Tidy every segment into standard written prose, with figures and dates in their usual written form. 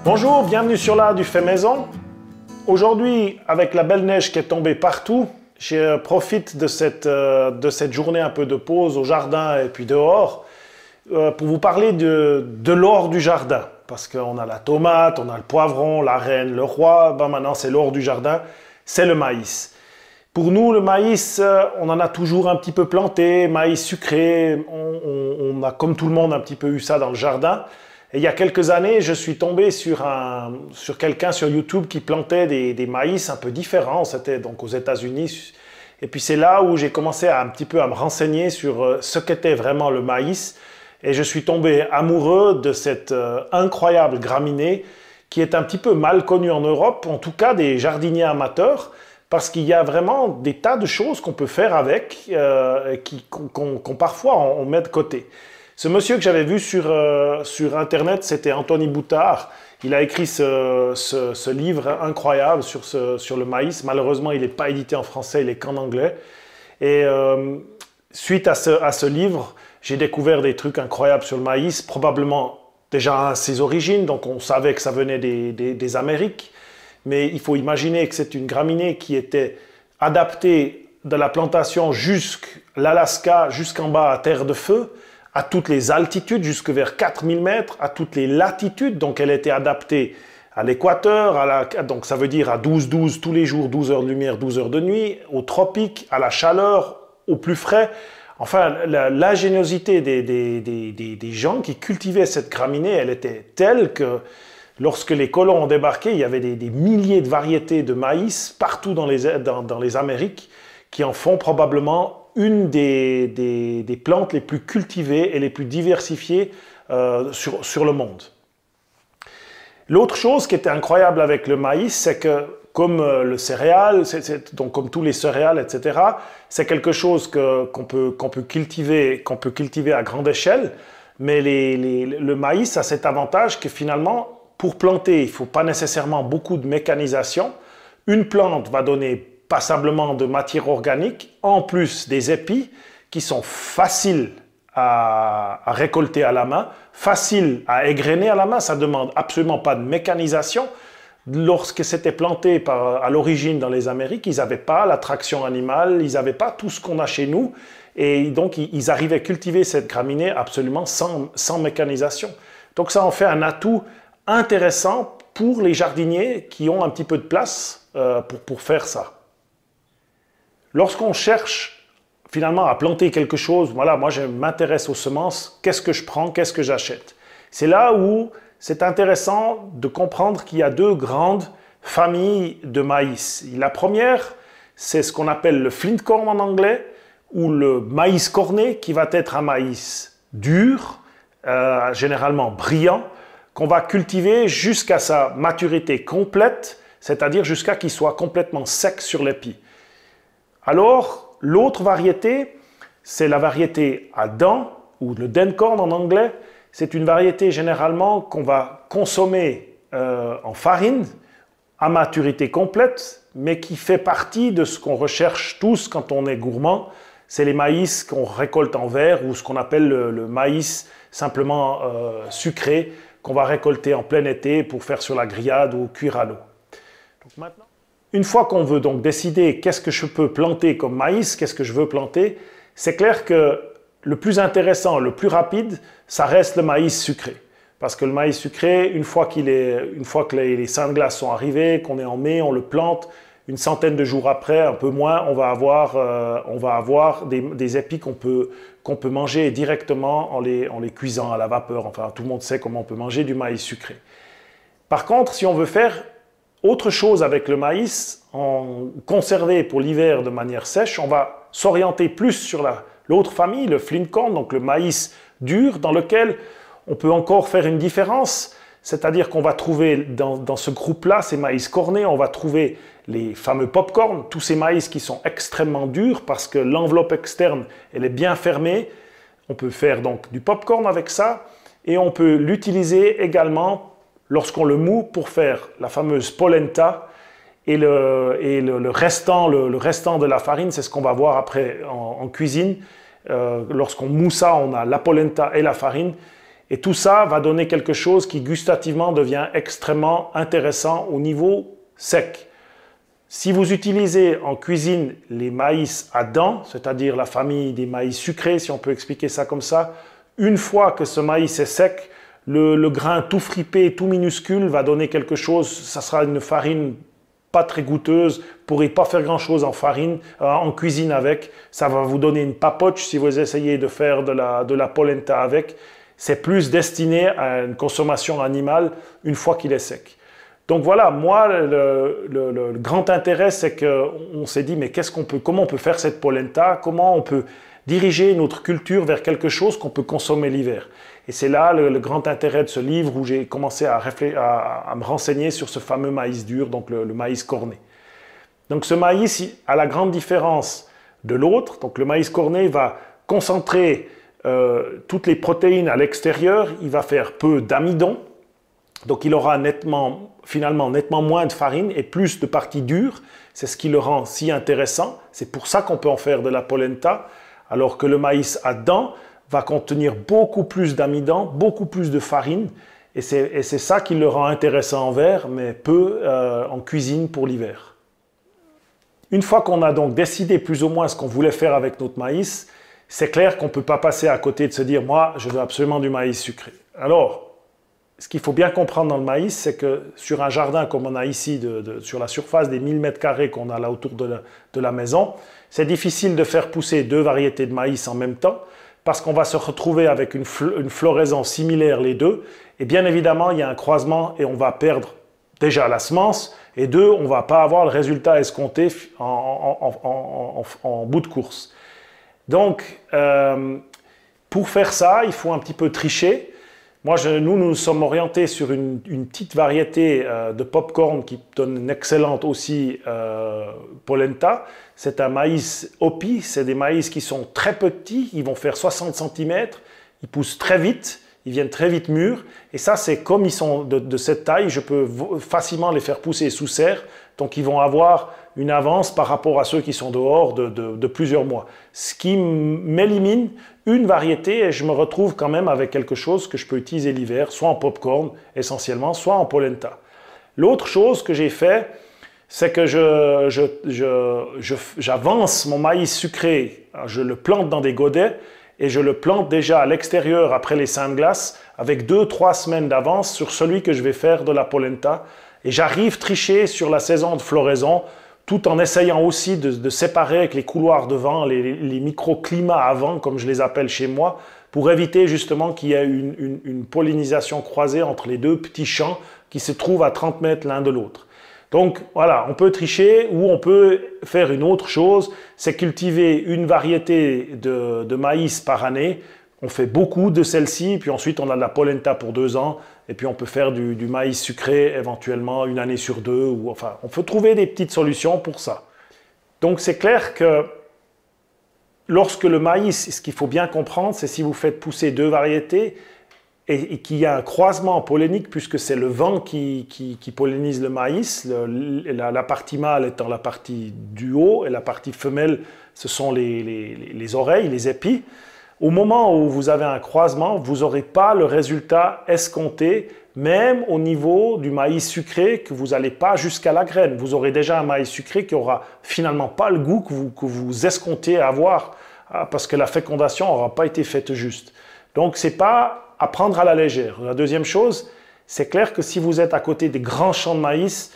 Bonjour, bienvenue sur l'art du fait maison. Aujourd'hui, avec la belle neige qui est tombée partout, je profite de cette journée un peu de pause au jardin et puis dehors pour vous parler de l'or du jardin. Parce qu'on a la tomate, on a le poivron, la reine, le roi. Ben maintenant, c'est l'or du jardin, c'est le maïs. Pour nous, le maïs, on en a toujours un petit peu planté, maïs sucré. On a, comme tout le monde, un petit peu eu ça dans le jardin. Et il y a quelques années, je suis tombé sur quelqu'un sur YouTube qui plantait des maïs un peu différents. C'était donc aux États-Unis. Et puis c'est là où j'ai commencé un petit peu à me renseigner sur ce qu'était vraiment le maïs. Et je suis tombé amoureux de cette incroyable graminée qui est un petit peu mal connue en Europe, en tout cas des jardiniers amateurs, parce qu'il y a vraiment des tas de choses qu'on peut faire avec, qu'on parfois on met de côté. Ce monsieur que j'avais vu sur Internet, c'était Anthony Boutard. Il a écrit ce livre incroyable sur le maïs. Malheureusement, il n'est pas édité en français, il n'est qu'en anglais. Et suite à ce livre, j'ai découvert des trucs incroyables sur le maïs, probablement déjà à ses origines, donc on savait que ça venait des Amériques. Mais il faut imaginer que c'est une graminée qui était adaptée de la plantation jusqu'à l'Alaska, jusqu'en bas à Terre de Feu, à toutes les altitudes, jusque vers 4000 mètres, à toutes les latitudes. Donc elle était adaptée à l'équateur, donc ça veut dire à 12-12 tous les jours, 12 heures de lumière, 12 heures de nuit, aux tropiques, à la chaleur, au plus frais. Enfin, l'ingéniosité des gens qui cultivaient cette graminée, elle était telle que lorsque les colons ont débarqué, il y avait des milliers de variétés de maïs partout dans les Amériques qui en font probablement une des plantes les plus cultivées et les plus diversifiées sur le monde. L'autre chose qui était incroyable avec le maïs, c'est que comme le céréal, donc comme tous les céréales, etc., c'est quelque chose qu'on peut cultiver à grande échelle, mais le maïs a cet avantage que finalement, pour planter, il ne faut pas nécessairement beaucoup de mécanisation. Une plante va donner passablement de matière organique, en plus des épis qui sont faciles à récolter à la main, faciles à égrener à la main, ça ne demande absolument pas de mécanisation. Lorsque c'était planté à l'origine dans les Amériques, ils n'avaient pas la traction animale, ils n'avaient pas tout ce qu'on a chez nous, et donc ils arrivaient à cultiver cette graminée absolument sans mécanisation. Donc ça en fait un atout intéressant pour les jardiniers qui ont un petit peu de place pour faire ça. Lorsqu'on cherche finalement à planter quelque chose, voilà, moi je m'intéresse aux semences, qu'est-ce que je prends, qu'est-ce que j'achète? C'est là où c'est intéressant de comprendre qu'il y a deux grandes familles de maïs. La première, c'est ce qu'on appelle le flint corn en anglais, ou le maïs corné, qui va être un maïs dur, généralement brillant, qu'on va cultiver jusqu'à sa maturité complète, c'est-à-dire jusqu'à qu'il soit complètement sec sur l'épi. Alors, l'autre variété, c'est la variété à dents, ou le dencorn en anglais. C'est une variété généralement qu'on va consommer en farine, à maturité complète, mais qui fait partie de ce qu'on recherche tous quand on est gourmand. C'est les maïs qu'on récolte en verre, ou ce qu'on appelle le maïs simplement sucré, qu'on va récolter en plein été pour faire sur la grillade ou cuire à l'eau. Donc maintenant, une fois qu'on veut donc décider qu'est-ce que je peux planter comme maïs, qu'est-ce que je veux planter, c'est clair que le plus intéressant, le plus rapide, ça reste le maïs sucré. Parce que le maïs sucré, une fois que les seins de glace sont arrivés, qu'on est en mai, on le plante, une centaine de jours après, un peu moins, on va avoir des épis qu'on peut manger directement en les cuisant à la vapeur. Enfin, tout le monde sait comment on peut manger du maïs sucré. Par contre, si on veut faire autre chose avec le maïs, en conservé pour l'hiver de manière sèche, on va s'orienter plus sur l'autre famille, le flint corn, donc le maïs dur, dans lequel on peut encore faire une différence. C'est-à-dire qu'on va trouver dans ce groupe-là, ces maïs cornés, on va trouver les fameux popcorn, tous ces maïs qui sont extrêmement durs parce que l'enveloppe externe, elle est bien fermée. On peut faire donc du popcorn avec ça et on peut l'utiliser également lorsqu'on le moud pour faire la fameuse polenta et le restant de la farine, c'est ce qu'on va voir après en cuisine. Lorsqu'on moud ça, on a la polenta et la farine. Et tout ça va donner quelque chose qui gustativement devient extrêmement intéressant au niveau sec. Si vous utilisez en cuisine les maïs à dents, c'est-à-dire la famille des maïs sucrés, si on peut expliquer ça comme ça, une fois que ce maïs est sec, le grain tout fripé, tout minuscule va donner quelque chose, ça sera une farine pas très goûteuse, vous ne pourrez pas faire grand-chose en farine, en cuisine avec, ça va vous donner une papoche si vous essayez de faire de la polenta avec, c'est plus destiné à une consommation animale une fois qu'il est sec. Donc voilà, moi, le grand intérêt, c'est qu'on s'est dit, mais comment on peut faire cette polenta? Comment on peut diriger notre culture vers quelque chose qu'on peut consommer l'hiver? Et c'est là le grand intérêt de ce livre où j'ai commencé à me renseigner sur ce fameux maïs dur, donc le maïs corné. Donc ce maïs, à la grande différence de l'autre, donc le maïs corné va concentrer toutes les protéines à l'extérieur, il va faire peu d'amidon, donc il aura finalement nettement moins de farine et plus de parties dures, c'est ce qui le rend si intéressant, c'est pour ça qu'on peut en faire de la polenta, alors que le maïs à dents va contenir beaucoup plus d'amidon, beaucoup plus de farine, et c'est ça qui le rend intéressant en verre, mais peu en cuisine pour l'hiver. Une fois qu'on a donc décidé plus ou moins ce qu'on voulait faire avec notre maïs, c'est clair qu'on ne peut pas passer à côté de se dire « moi, je veux absolument du maïs sucré ». Alors, ce qu'il faut bien comprendre dans le maïs, c'est que sur un jardin comme on a ici, sur la surface des 1000 m² qu'on a là autour de la maison, c'est difficile de faire pousser deux variétés de maïs en même temps, parce qu'on va se retrouver avec une floraison similaire les deux, et bien évidemment, il y a un croisement et on va perdre déjà la semence, et deux, on ne va pas avoir le résultat escompté en bout de course. Donc, pour faire ça, il faut un petit peu tricher. Moi, nous nous sommes orientés sur une petite variété de popcorn qui donne une excellente aussi polenta. C'est un maïs Hopi, c'est des maïs qui sont très petits, ils vont faire 60 cm, ils poussent très vite, ils viennent très vite mûrs. Et ça, c'est comme ils sont de cette taille, je peux facilement les faire pousser sous serre. Donc, ils vont avoir une avance par rapport à ceux qui sont dehors de plusieurs mois. Ce qui m'élimine une variété et je me retrouve quand même avec quelque chose que je peux utiliser l'hiver, soit en popcorn essentiellement, soit en polenta. L'autre chose que j'ai fait, c'est que j'avance mon maïs sucré, je le plante dans des godets et je le plante déjà à l'extérieur après les seins de glace avec 2-3 semaines d'avance sur celui que je vais faire de la polenta. Et j'arrive tricher sur la saison de floraison tout en essayant aussi de séparer avec les couloirs de vent, les microclimats à vent, comme je les appelle chez moi, pour éviter justement qu'il y ait une pollinisation croisée entre les deux petits champs qui se trouvent à 30 mètres l'un de l'autre. Donc voilà, on peut tricher ou on peut faire une autre chose, c'est cultiver une variété de maïs par année. On fait beaucoup de celles-ci, puis ensuite on a de la polenta pour 2 ans, et puis on peut faire du maïs sucré éventuellement une année sur 2, ou enfin, on peut trouver des petites solutions pour ça. Donc c'est clair que lorsque le maïs, ce qu'il faut bien comprendre, c'est si vous faites pousser 2 variétés, et qu'il y a un croisement pollénique, puisque c'est le vent qui pollinise le maïs, la partie mâle étant la partie du haut, et la partie femelle, ce sont les oreilles, les épis. Au moment où vous avez un croisement, vous n'aurez pas le résultat escompté, même au niveau du maïs sucré, que vous n'allez pas jusqu'à la graine. Vous aurez déjà un maïs sucré qui n'aura finalement pas le goût que vous escomptez avoir, parce que la fécondation n'aura pas été faite juste. Donc, ce n'est pas à prendre à la légère. La deuxième chose, c'est clair que si vous êtes à côté des grands champs de maïs,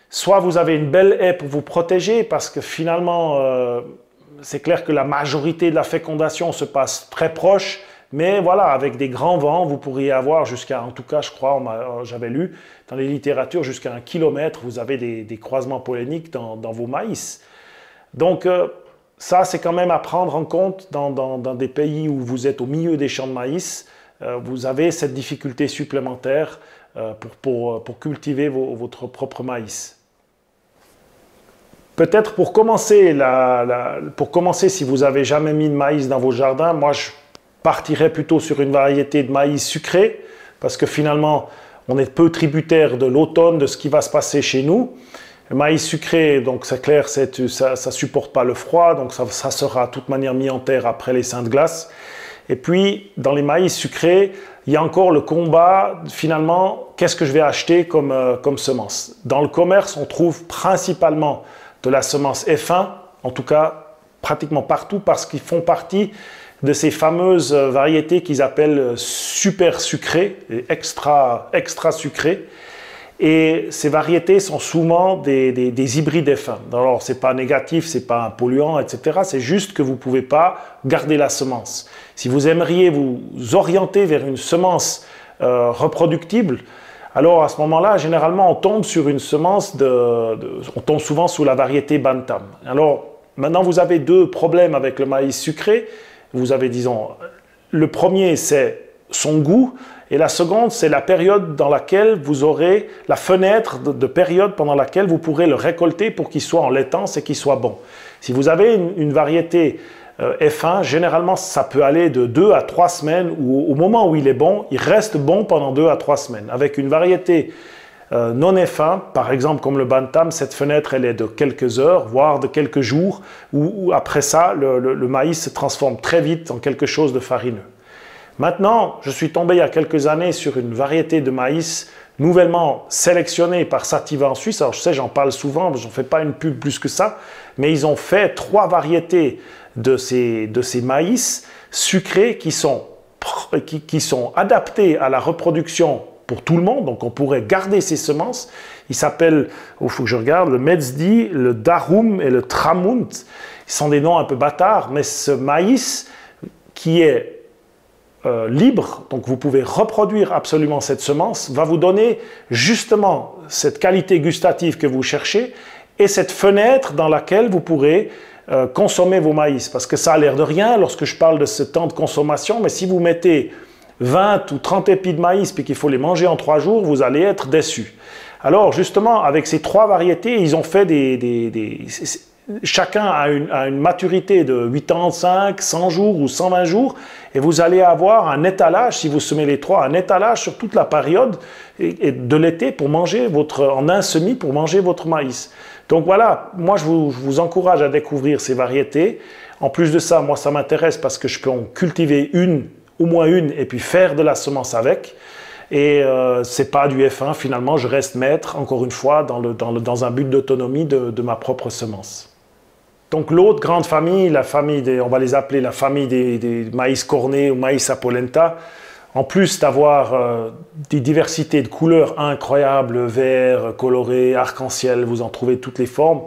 soit vous avez une belle haie pour vous protéger, parce que finalement, c'est clair que la majorité de la fécondation se passe très proche, mais voilà, avec des grands vents, vous pourriez avoir jusqu'à, en tout cas, je crois, j'avais lu dans les littératures, jusqu'à 1 kilomètre, vous avez des croisements polléniques dans vos maïs. Donc, ça, c'est quand même à prendre en compte dans des pays où vous êtes au milieu des champs de maïs. Vous avez cette difficulté supplémentaire pour cultiver votre propre maïs. Peut-être pour commencer, si vous n'avez jamais mis de maïs dans vos jardins, moi je partirais plutôt sur une variété de maïs sucré, parce que finalement, on est peu tributaire de l'automne, de ce qui va se passer chez nous. Le maïs sucré, donc c'est clair, ça ne supporte pas le froid, donc ça sera de toute manière mis en terre après les seins de glace. Et puis, dans les maïs sucrés, il y a encore le combat, finalement, qu'est-ce que je vais acheter comme semence. Dans le commerce, on trouve principalement de la semence F1, en tout cas pratiquement partout, parce qu'ils font partie de ces fameuses variétés qu'ils appellent super sucrées, et extra sucrées. Et ces variétés sont souvent des hybrides F1. Alors, ce n'est pas négatif, ce n'est pas un polluant, etc. C'est juste que vous ne pouvez pas garder la semence. Si vous aimeriez vous orienter vers une semence reproductible, alors à ce moment-là, généralement, on tombe sur une semence on tombe souvent sous la variété Bantam. Alors, maintenant, vous avez deux problèmes avec le maïs sucré. Vous avez, disons, le premier, c'est son goût. Et la seconde, c'est la période dans laquelle vous aurez la fenêtre de période pendant laquelle vous pourrez le récolter pour qu'il soit en laitance et qu'il soit bon. Si vous avez une variété F1, généralement, ça peut aller de 2 à 3 semaines, ou au moment où il est bon, il reste bon pendant 2 à 3 semaines. Avec une variété non F1, par exemple comme le Bantam, cette fenêtre, elle est de quelques heures, voire de quelques jours, où après ça, le maïs se transforme très vite en quelque chose de farineux. Maintenant, je suis tombé il y a quelques années sur une variété de maïs nouvellement sélectionnée par Sativa en Suisse. Alors je sais, j'en parle souvent, je n'en fais pas une pub plus que ça, mais ils ont fait 3 variétés de ces maïs sucrés qui sont adaptés à la reproduction pour tout le monde. Donc on pourrait garder ces semences. Ils s'appellent, il faut que je regarde, le Metzdi, le Darum et le Tramunt. Ils sont des noms un peu bâtards, mais ce maïs qui est libre, donc vous pouvez reproduire absolument cette semence, va vous donner justement cette qualité gustative que vous cherchez et cette fenêtre dans laquelle vous pourrez consommer vos maïs. Parce que ça a l'air de rien lorsque je parle de ce temps de consommation, mais si vous mettez 20 ou 30 épis de maïs puis qu'il faut les manger en 3 jours, vous allez être déçu. Alors justement, avec ces 3 variétés, ils ont fait chacun a une maturité de 85, 100 jours ou 120 jours et vous allez avoir un étalage, si vous semez les 3, un étalage sur toute la période de l'été pour manger en un semis pour manger votre maïs. Donc voilà, moi je vous encourage à découvrir ces variétés. En plus de ça, moi ça m'intéresse parce que je peux en cultiver au moins une et puis faire de la semence avec. Et c'est pas du F1, finalement je reste maître, encore une fois, dans un but d'autonomie de ma propre semence. Donc l'autre grande famille, on va les appeler la famille des maïs cornés ou maïs à polenta, en plus d'avoir des diversités de couleurs incroyables, vert, coloré, arc-en-ciel, vous en trouvez toutes les formes,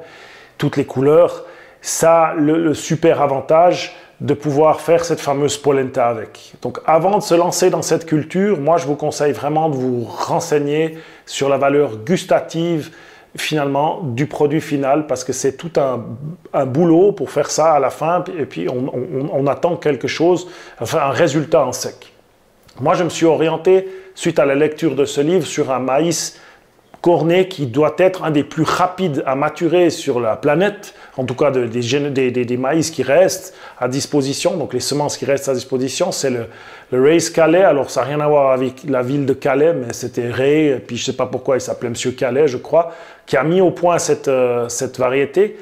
toutes les couleurs, ça a le super avantage de pouvoir faire cette fameuse polenta avec. Donc avant de se lancer dans cette culture, moi je vous conseille vraiment de vous renseigner sur la valeur gustative finalement du produit final parce que c'est tout un boulot pour faire ça à la fin et puis on attend quelque chose, enfin un résultat en sec. Moi je me suis orienté suite à la lecture de ce livre sur un maïs corné qui doit être un des plus rapides à maturer sur la planète, en tout cas des maïs qui restent à disposition, donc les semences qui restent à disposition, c'est le Ray's Calais. Alors ça n'a rien à voir avec la ville de Calais, mais c'était Ray, et puis je ne sais pas pourquoi il s'appelait Monsieur Calais, je crois, qui a mis au point cette variété.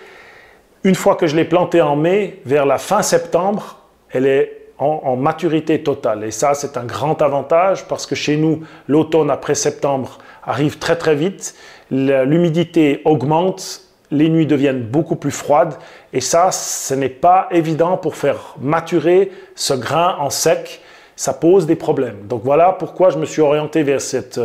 Une fois que je l'ai plantée en mai, vers la fin septembre, elle est en maturité totale. Et ça, c'est un grand avantage parce que chez nous, l'automne après septembre arrive très très vite, l'humidité augmente, les nuits deviennent beaucoup plus froides et ça, ce n'est pas évident pour faire maturer ce grain en sec, ça pose des problèmes. Donc voilà pourquoi je me suis orienté vers cette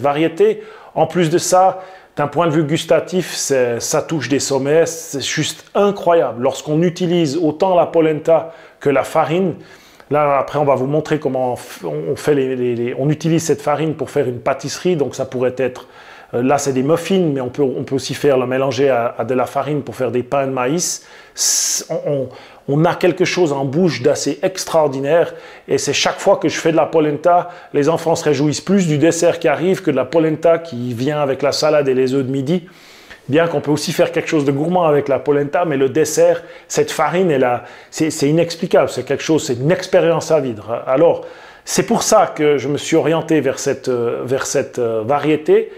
variété. En plus de ça, d'un point de vue gustatif, ça touche des sommets, c'est juste incroyable. Lorsqu'on utilise autant la polenta que la farine, là après on va vous montrer comment on utilise cette farine pour faire une pâtisserie, donc ça pourrait être, là c'est des muffins, mais on peut aussi le mélanger à de la farine pour faire des pains de maïs. On a quelque chose en bouche d'assez extraordinaire et c'est chaque fois que je fais de la polenta, les enfants se réjouissent plus du dessert qui arrive que de la polenta qui vient avec la salade et les œufs de midi. Bien qu'on peut aussi faire quelque chose de gourmand avec la polenta, mais le dessert, cette farine, c'est inexplicable, c'est quelque chose, c'est une expérience à vivre. Alors, c'est pour ça que je me suis orienté vers cette variété.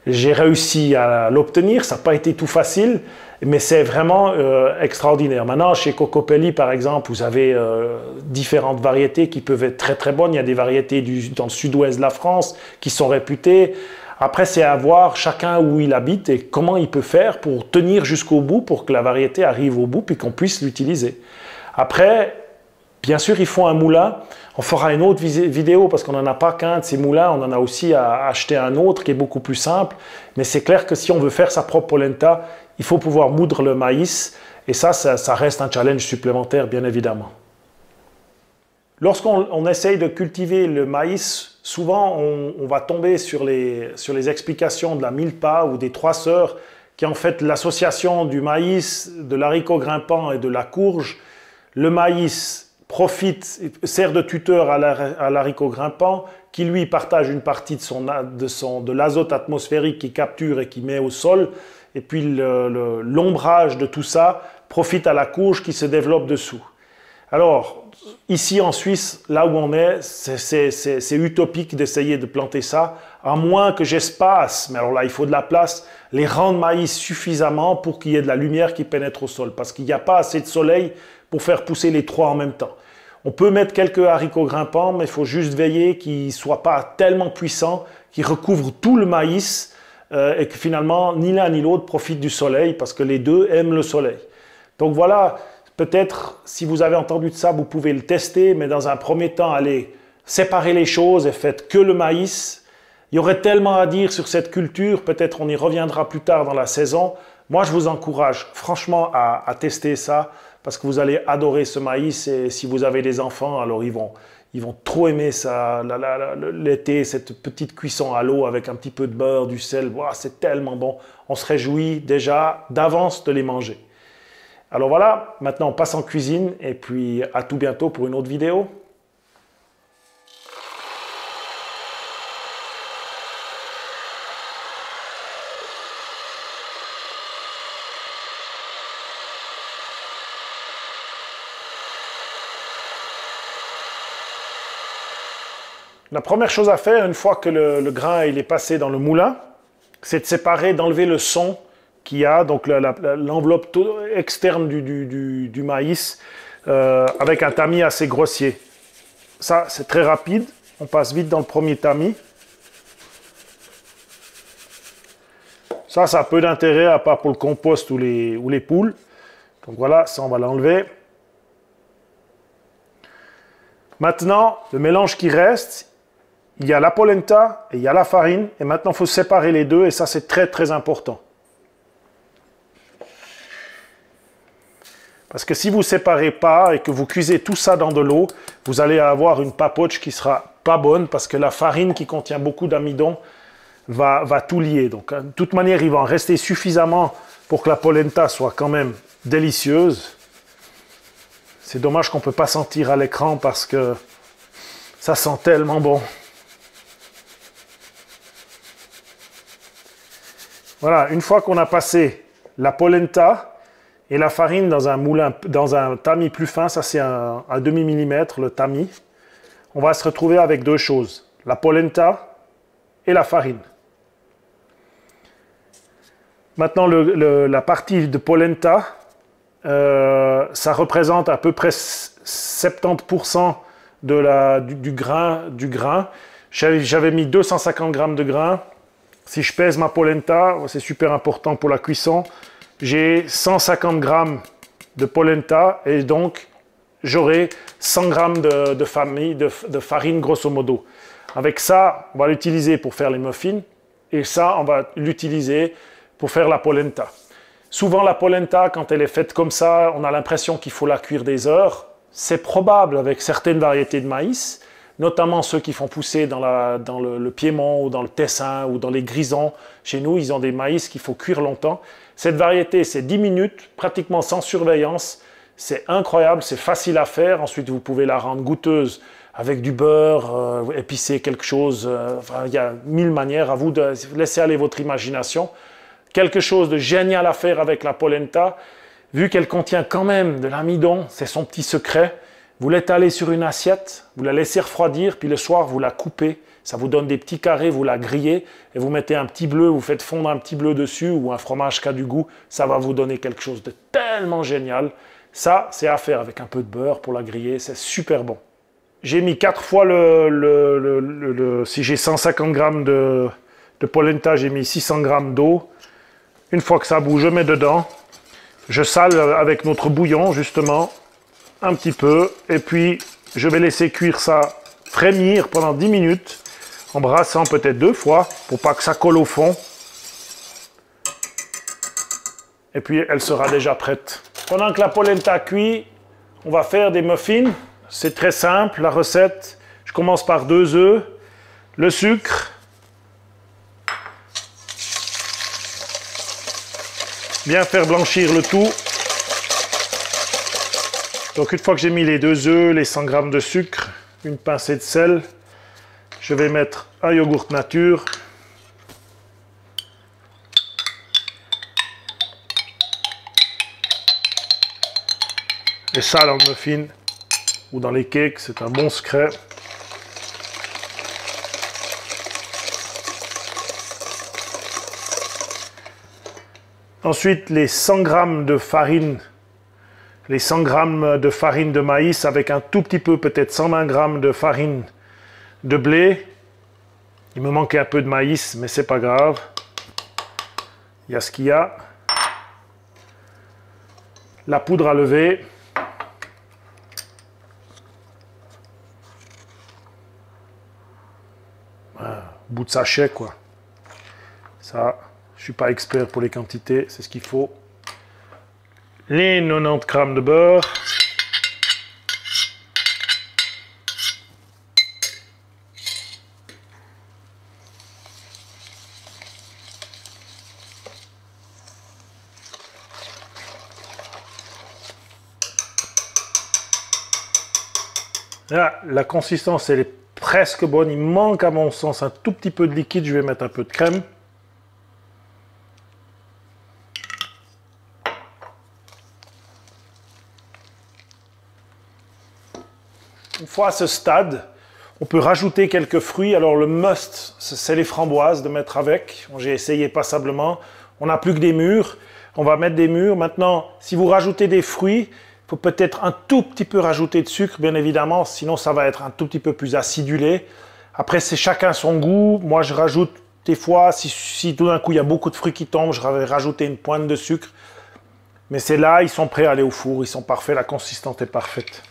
J'ai réussi à l'obtenir, ça n'a pas été tout facile, mais c'est vraiment extraordinaire. Maintenant, chez Cocopelli, par exemple, vous avez différentes variétés qui peuvent être très très bonnes. Il y a des variétés dans le sud-ouest de la France qui sont réputées. Après, c'est à voir chacun où il habite et comment il peut faire pour tenir jusqu'au bout, pour que la variété arrive au bout, puis qu'on puisse l'utiliser. Après, bien sûr, il faut un moulin. On fera une autre vidéo parce qu'on n'en a pas qu'un de ces moulins. On en a aussi à acheter un autre qui est beaucoup plus simple. Mais c'est clair que si on veut faire sa propre polenta, il faut pouvoir moudre le maïs. Et ça reste un challenge supplémentaire, bien évidemment. Lorsqu'on essaye de cultiver le maïs, souvent on va tomber sur les explications de la Milpa ou des Trois Sœurs, qui est en fait l'association du maïs, de l'haricot grimpant et de la courge. Le maïs sert de tuteur à l'haricot grimpant, qui lui partage une partie de l'azote atmosphérique qu'il capture et qu'il met au sol, et puis l'ombrage de tout ça profite à la courge qui se développe dessous. Alors, ici en Suisse, là où on est, c'est utopique d'essayer de planter ça, à moins que j'espace, mais alors là il faut de la place, les rangs de maïs suffisamment pour qu'il y ait de la lumière qui pénètre au sol, parce qu'il n'y a pas assez de soleil pour faire pousser les trois en même temps. On peut mettre quelques haricots grimpants, mais il faut juste veiller qu'ils ne soient pas tellement puissants, qu'ils recouvrent tout le maïs et que finalement, ni l'un ni l'autre profitent du soleil parce que les deux aiment le soleil. Donc voilà, peut-être si vous avez entendu de ça, vous pouvez le tester, mais dans un premier temps, allez séparer les choses et faites que le maïs. Il y aurait tellement à dire sur cette culture, peut-être on y reviendra plus tard dans la saison. Moi, je vous encourage franchement à tester ça, parce que vous allez adorer ce maïs et si vous avez des enfants, alors ils vont trop aimer ça, l'été, cette petite cuisson à l'eau avec un petit peu de beurre, du sel, wow, c'est tellement bon. On se réjouit déjà d'avance de les manger. Alors voilà, maintenant on passe en cuisine et puis à tout bientôt pour une autre vidéo. La première chose à faire, une fois que le grain il est passé dans le moulin, c'est de séparer, d'enlever le son qu'il y a, donc l'enveloppe externe du maïs, avec un tamis assez grossier. Ça, c'est très rapide. On passe vite dans le premier tamis. Ça a peu d'intérêt, à part pour le compost ou les poules. Donc voilà, ça, on va l'enlever. Maintenant, le mélange qui reste, il y a la polenta et il y a la farine. Et maintenant, il faut séparer les deux et ça, c'est très, très important. Parce que si vous ne séparez pas et que vous cuisez tout ça dans de l'eau, vous allez avoir une papoche qui ne sera pas bonne parce que la farine qui contient beaucoup d'amidon va tout lier. Donc, de toute manière, il va en rester suffisamment pour que la polenta soit quand même délicieuse. C'est dommage qu'on ne peut pas sentir à l'écran parce que ça sent tellement bon. Voilà, une fois qu'on a passé la polenta et la farine dans un moulin, dans un tamis plus fin, ça c'est un demi-millimètre le tamis, on va se retrouver avec deux choses, la polenta et la farine. Maintenant, la partie de polenta, ça représente à peu près 70% du grain. J'avais mis 250 grammes de grain. Si je pèse ma polenta, c'est super important pour la cuisson, j'ai 150 grammes de polenta et donc j'aurai 100 grammes de farine grosso modo. Avec ça, on va l'utiliser pour faire les muffins et ça, on va l'utiliser pour faire la polenta. Souvent, la polenta, quand elle est faite comme ça, on a l'impression qu'il faut la cuire des heures. C'est probable avec certaines variétés de maïs, notamment ceux qui font pousser dans le Piémont ou dans le Tessin ou dans les Grisons. Chez nous, ils ont des maïs qu'il faut cuire longtemps. Cette variété, c'est 10 minutes, pratiquement sans surveillance. C'est incroyable, c'est facile à faire. Ensuite, vous pouvez la rendre goûteuse avec du beurre, épicer quelque chose. Enfin, il y a 1000 manières. À vous de laisser aller votre imagination. Quelque chose de génial à faire avec la polenta, vu qu'elle contient quand même de l'amidon, c'est son petit secret. Vous l'étalez sur une assiette, vous la laissez refroidir, puis le soir, vous la coupez Ça vous donne des petits carrés, vous la grillez et vous mettez un petit bleu, vous faites fondre un petit bleu dessus ou un fromage qui a du goût. Ça va vous donner quelque chose de tellement génial. Ça, c'est à faire avec un peu de beurre pour la griller, c'est super bon. J'ai mis 4 fois si j'ai 150 grammes de polenta, j'ai mis 600 grammes d'eau. Une fois que ça bouge, je mets dedans. Je sale avec notre bouillon, justement, un petit peu. Et puis, je vais laisser cuire ça, frémir pendant 10 minutes, en brassant peut-être 2 fois, pour pas que ça colle au fond. Et puis, elle sera déjà prête. Pendant que la polenta cuit, on va faire des muffins. C'est très simple, la recette. Je commence par 2 œufs, le sucre, bien faire blanchir le tout. Donc une fois que j'ai mis les 2 œufs, les 100 g de sucre, une pincée de sel, je vais mettre un yogourt nature. Et ça dans le muffin ou dans les cakes, c'est un bon secret. Ensuite, les 100 g de farine, les 100 g de farine de maïs avec un tout petit peu, peut-être 120 g de farine de blé. Il me manquait un peu de maïs, mais c'est pas grave. Il y a ce qu'il y a. La poudre à lever. Bout de sachet, quoi. Ça, je suis pas expert pour les quantités, c'est ce qu'il faut. Les 90 g de beurre. Là, la consistance, elle est presque bonne. Il manque à mon sens un tout petit peu de liquide. Je vais mettre un peu de crème. Une fois à ce stade, on peut rajouter quelques fruits. Alors le must, c'est les framboises de mettre avec. J'ai essayé passablement. On n'a plus que des mûres. On va mettre des mûres. Maintenant, si vous rajoutez des fruits, il faut peut-être un tout petit peu rajouter de sucre, bien évidemment. Sinon, ça va être un tout petit peu plus acidulé. Après, c'est chacun son goût. Moi, je rajoute des fois, si tout d'un coup, il y a beaucoup de fruits qui tombent, je vais rajouter une pointe de sucre. Mais c'est là, ils sont prêts à aller au four. Ils sont parfaits. La consistance est parfaite.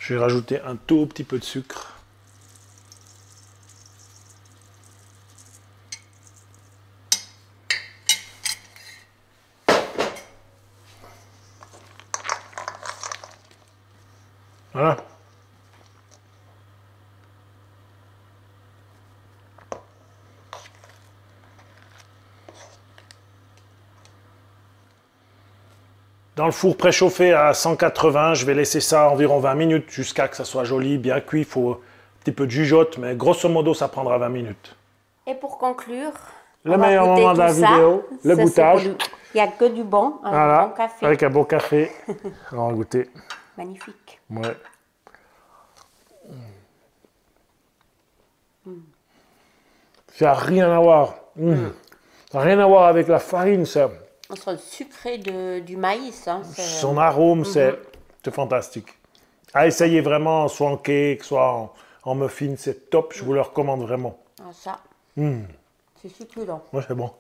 Je vais rajouter un tout petit peu de sucre. Voilà. Dans le four préchauffé à 180, je vais laisser ça environ 20 minutes jusqu'à que ça soit joli, bien cuit. Il faut un petit peu de jugeote, mais grosso modo, ça prendra 20 minutes. Et pour conclure, le meilleur moment de la vidéo, le goûtage. Il n'y a que du bon, un bon café. Avec un bon café. On va goûter. Magnifique. Ouais. Ça n'a rien à voir. Ça n'a rien à voir avec la farine, ça. On sent le sucré du maïs. Hein, son arôme, c'est fantastique. À essayer vraiment, soit en cake, soit en muffin, c'est top. Je vous le recommande vraiment. Ah, ça, c'est succulent. Ouais, c'est bon.